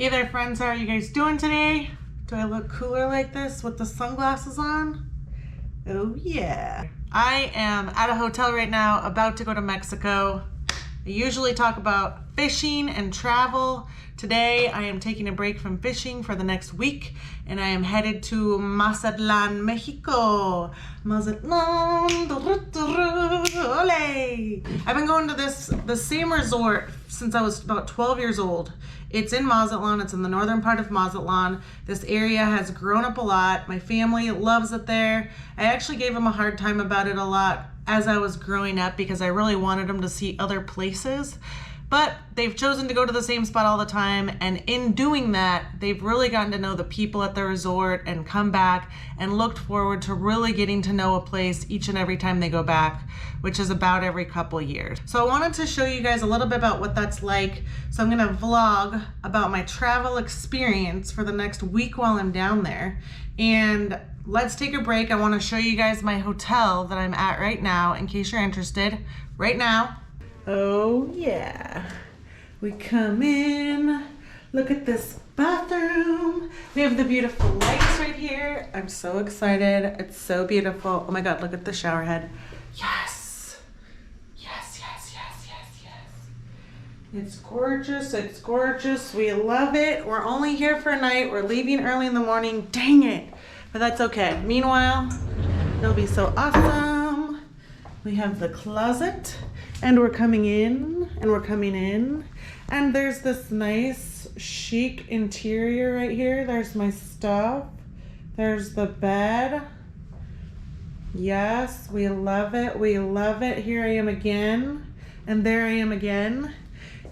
Hey there friends, how are you guys doing today? Do I look cooler like this with the sunglasses on? Oh yeah. I am at a hotel right now, about to go to Mexico. I usually talk about fishing and travel. Today I am taking a break from fishing for the next week and I am headed to Mazatlan, Mexico. Mazatlan, ole! I've been going to the same resort since I was about 12 years old. It's in Mazatlan, it's in the northern part of Mazatlan. This area has grown up a lot. My family loves it there. I actually gave them a hard time about it a lot as I was growing up because I really wanted them to see other places. But they've chosen to go to the same spot all the time, and in doing that, they've really gotten to know the people at the resort and come back and looked forward to really getting to know a place each and every time they go back, which is about every couple years. So I wanted to show you guys a little bit about what that's like. So I'm gonna vlog about my travel experience for the next week while I'm down there. And let's take a break. I wanna show you guys my hotel that I'm at right now in case you're interested. Right now. Oh yeah, we come in, look at this bathroom. We have the beautiful lights right here. I'm so excited, it's so beautiful. Oh my God, look at the shower head. Yes, yes, yes, yes, yes, yes. It's gorgeous, it's gorgeous. We love it. We're only here for a night. We're leaving early in the morning, dang it. But that's okay. Meanwhile, it'll be so awesome. We have the closet. And we're coming in, and there's this nice chic interior right here. There's my stuff. There's the bed. Yes, we love it. We love it. Here I am again, and there I am again.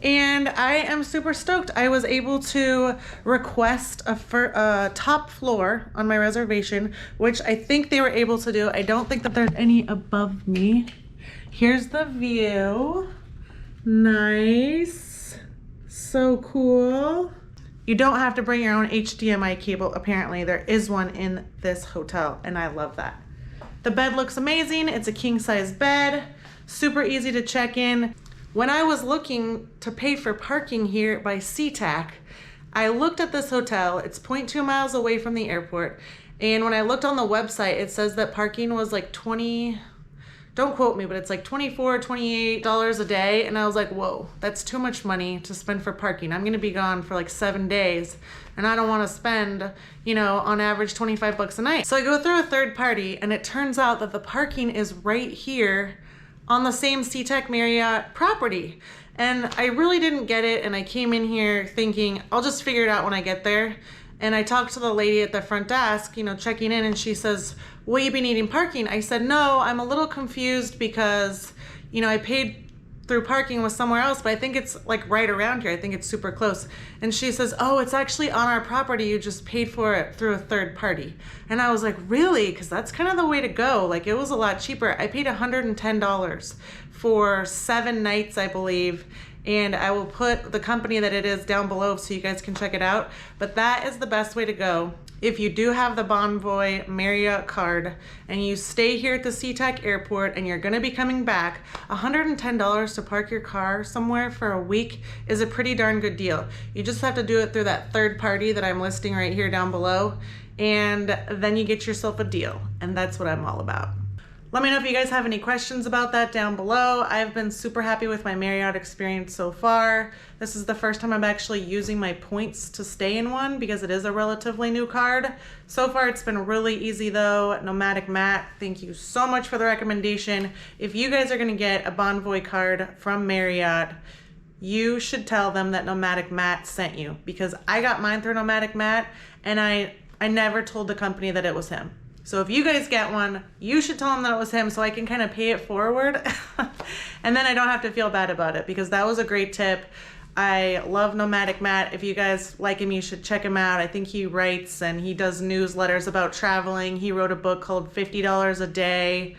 And I am super stoked. I was able to request a top floor on my reservation, which I think they were able to do. I don't think that there's any above me. Here's the view. Nice. So cool. You don't have to bring your own HDMI cable. Apparently there is one in this hotel and I love that. The bed looks amazing. It's a king size bed. Super easy to check in. When I was looking to pay for parking here by SeaTac, I looked at this hotel. It's 0.2 miles away from the airport. And when I looked on the website, it says that parking was like don't quote me, but it's like $24, $28 a day. And I was like, whoa, that's too much money to spend for parking. I'm gonna be gone for like 7 days and I don't wanna spend, you know, on average 25 bucks a night. So I go through a third party and it turns out that the parking is right here on the same SeaTac Marriott property. And I really didn't get it. And I came in here thinking, I'll just figure it out when I get there. And I talked to the lady at the front desk, you know, checking in, and she says, will you be needing parking? I said, no, I'm a little confused because, you know, I paid through parking with somewhere else, but I think it's like right around here. I think it's super close. And she says, oh, it's actually on our property. You just paid for it through a third party. And I was like, really? Because that's kind of the way to go. Like, it was a lot cheaper. I paid $110 for 7 nights, I believe. And I will put the company that it is down below so you guys can check it out. But that is the best way to go. If you do have the Bonvoy Marriott card and you stay here at the SeaTac airport and you're gonna be coming back, $110 to park your car somewhere for a week is a pretty darn good deal. You just have to do it through that third party that I'm listing right here down below, and then you get yourself a deal. And that's what I'm all about. Let me know if you guys have any questions about that down below. I've been super happy with my Marriott experience so far. This is the first time I'm actually using my points to stay in one because it is a relatively new card. So far it's been really easy though. Nomadic Matt, thank you so much for the recommendation. If you guys are gonna get a Bonvoy card from Marriott, you should tell them that Nomadic Matt sent you, because I got mine through Nomadic Matt and I never told the company that it was him. So if you guys get one, you should tell him that it was him so I can kind of pay it forward. And then I don't have to feel bad about it, because that was a great tip. I love Nomadic Matt. If you guys like him, you should check him out. I think he writes and he does newsletters about traveling. He wrote a book called $50 a Day.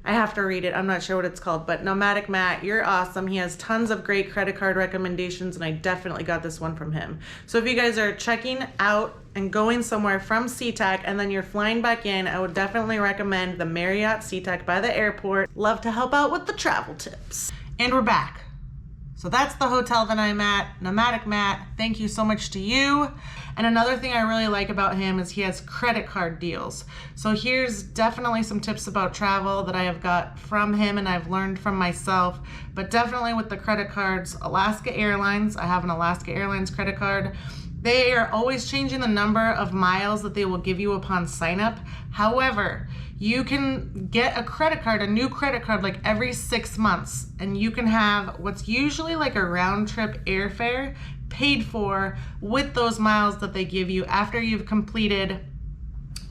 I have to read it. I'm not sure what it's called, but Nomadic Matt, you're awesome. He has tons of great credit card recommendations, and I definitely got this one from him. So if you guys are checking out and going somewhere from SeaTac and then you're flying back in, I would definitely recommend the Marriott SeaTac by the airport. Love to help out with the travel tips. And we're back. So that's the hotel that I'm at, Nomadic Matt. Thank you so much to you. And another thing I really like about him is he has credit card deals. So here's definitely some tips about travel that I have got from him and I've learned from myself, but definitely with the credit cards, Alaska Airlines, I have an Alaska Airlines credit card. They are always changing the number of miles that they will give you upon sign up. However, you can get a credit card, a new credit card, like every 6 months, and you can have what's usually like a round trip airfare paid for with those miles that they give you after you've completed,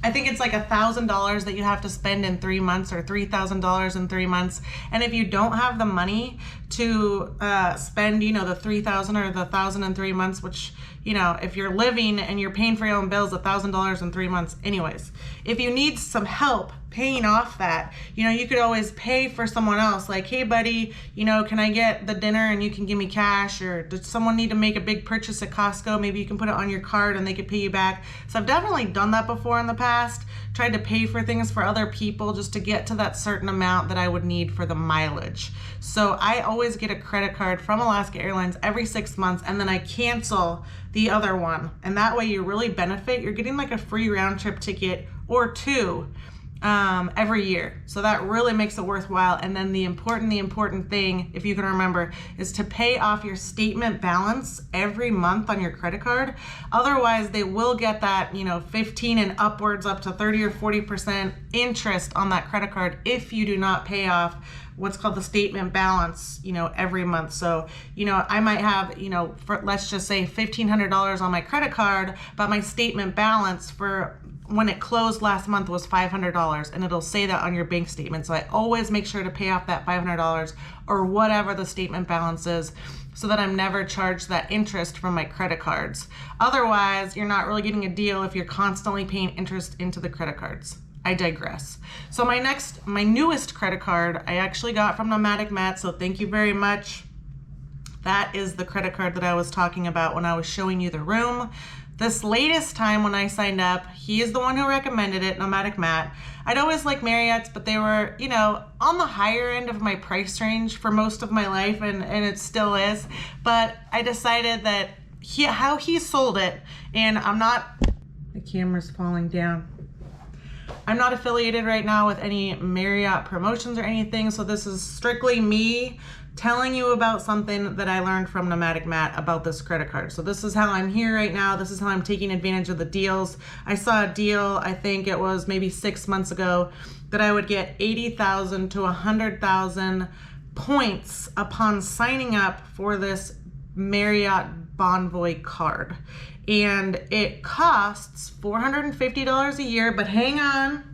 I think it's like $1,000 that you have to spend in 3 months or $3,000 in 3 months. And if you don't have the money to spend, you know, the $3,000 or the $1,000 in 3 months, which, you know, if you're living and you're paying for your own bills, $1,000 in 3 months anyways. If you need some help paying off that, you know, you could always pay for someone else. Like, hey buddy, you know, can I get the dinner and you can give me cash? Or does someone need to make a big purchase at Costco? Maybe you can put it on your card and they could pay you back. So I've definitely done that before in the past, tried to pay for things for other people just to get to that certain amount that I would need for the mileage. So I always get a credit card from Alaska Airlines every 6 months, and then I cancel the other one. And that way you really benefit. You're getting like a free round trip ticket or two every year. So that really makes it worthwhile. And then the important thing, if you can remember, is to pay off your statement balance every month on your credit card. Otherwise, they will get that, you know, 15 and upwards up to 30 or 40% interest on that credit card if you do not pay off what's called the statement balance, you know, every month. So, you know, I might have, you know, for, let's just say $1,500 on my credit card, but my statement balance for when it closed last month was $500, and it'll say that on your bank statement. So I always make sure to pay off that $500 or whatever the statement balance is, so that I'm never charged that interest from my credit cards. Otherwise, you're not really getting a deal if you're constantly paying interest into the credit cards. I digress. So my newest credit card I actually got from Nomadic Matt, so thank you very much. That is the credit card that I was talking about when I was showing you the room. This latest time when I signed up, he is the one who recommended it, Nomadic Matt. I'd always liked Marriott's, but they were, you know, on the higher end of my price range for most of my life, and it still is. But I decided that how he sold it, and the camera's falling down. I'm not affiliated right now with any Marriott promotions or anything, so this is strictly me telling you about something that I learned from Nomadic Matt about this credit card. So this is how I'm here right now. This is how I'm taking advantage of the deals. I saw a deal, I think it was maybe 6 months ago, that I would get 80,000 to 100,000 points upon signing up for this Marriott Bonvoy card. And it costs $450 a year, but hang on.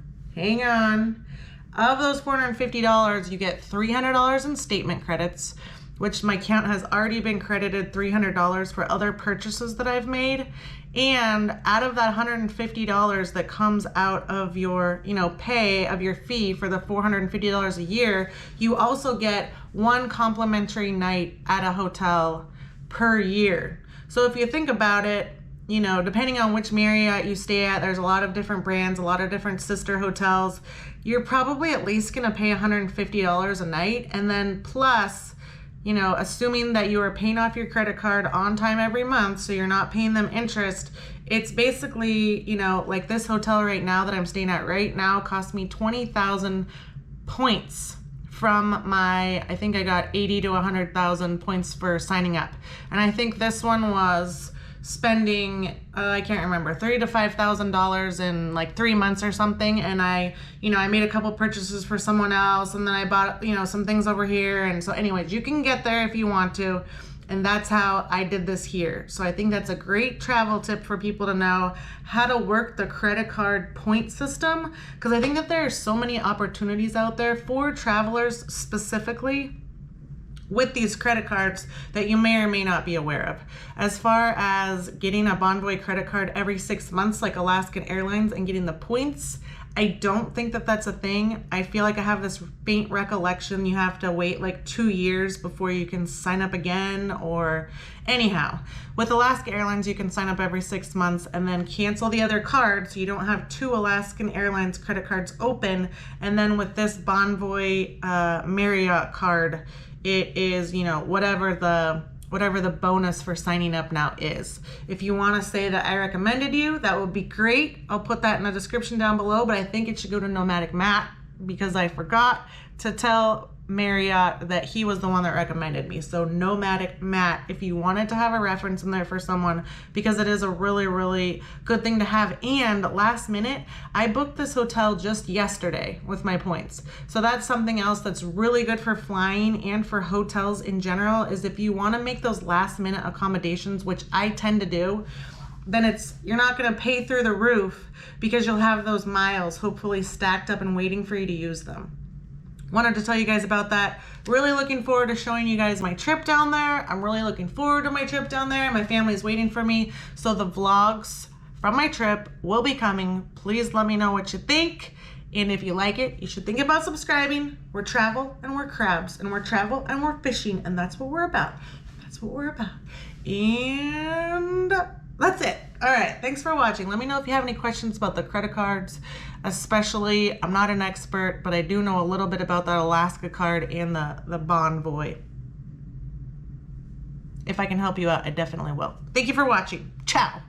Of those $450, you get $300 in statement credits, which my account has already been credited $300 for other purchases that I've made. And out of that $150 that comes out of your, you know, pay of your fee for the $450 a year, you also get one complimentary night at a hotel per year. So if you think about it, you know, depending on which Marriott you stay at, there's a lot of different brands, a lot of different sister hotels. You're probably at least gonna pay $150 a night. And then plus, you know, assuming that you are paying off your credit card on time every month, so you're not paying them interest, it's basically, you know, like this hotel right now that I'm staying at right now cost me 20,000 points from my, I think I got 80 to 100,000 points for signing up. And I think this one was spending, I can't remember, $3,000 to $5,000 in like 3 months or something. And I made a couple purchases for someone else, and then I bought, you know, some things over here. And so anyways, you can get there if you want to. And that's how I did this here. So I think that's a great travel tip for people to know how to work the credit card point system, because I think that there are so many opportunities out there for travelers specifically with these credit cards that you may or may not be aware of. As far as getting a Bonvoy credit card every 6 months like Alaska Airlines and getting the points, I don't think that that's a thing. I feel like I have this faint recollection you have to wait like 2 years before you can sign up again, or anyhow. With Alaska Airlines, you can sign up every 6 months and then cancel the other card, so you don't have 2 Alaskan Airlines credit cards open. And then with this Bonvoy Marriott card, it is, you know, whatever the bonus for signing up now is. If you want to say that I recommended you, that would be great. I'll put that in the description down below, but I think it should go to Nomadic Matt because I forgot to tell Marriott that he was the one that recommended me. So Nomadic Matt, if you wanted to have a reference in there for someone, because it is a really, really good thing to have. And last minute, I booked this hotel just yesterday with my points. So that's something else that's really good for flying and for hotels in general, is if you want to make those last minute accommodations, which I tend to do, then you're not going to pay through the roof because you'll have those miles hopefully stacked up and waiting for you to use them. Wanted to tell you guys about that. Really looking forward to showing you guys my trip down there. I'm really looking forward to my trip down there. My family's waiting for me. So the vlogs from my trip will be coming. Please let me know what you think. And if you like it, you should think about subscribing. We're travel and we're crabs, and we're travel and we're fishing, and that's what we're about. That's what we're about. And that's it. All right, thanks for watching. Let me know if you have any questions about the credit cards, especially. I'm not an expert, but I do know a little bit about the Alaska card and the Bonvoy. If I can help you out, I definitely will. Thank you for watching. Ciao.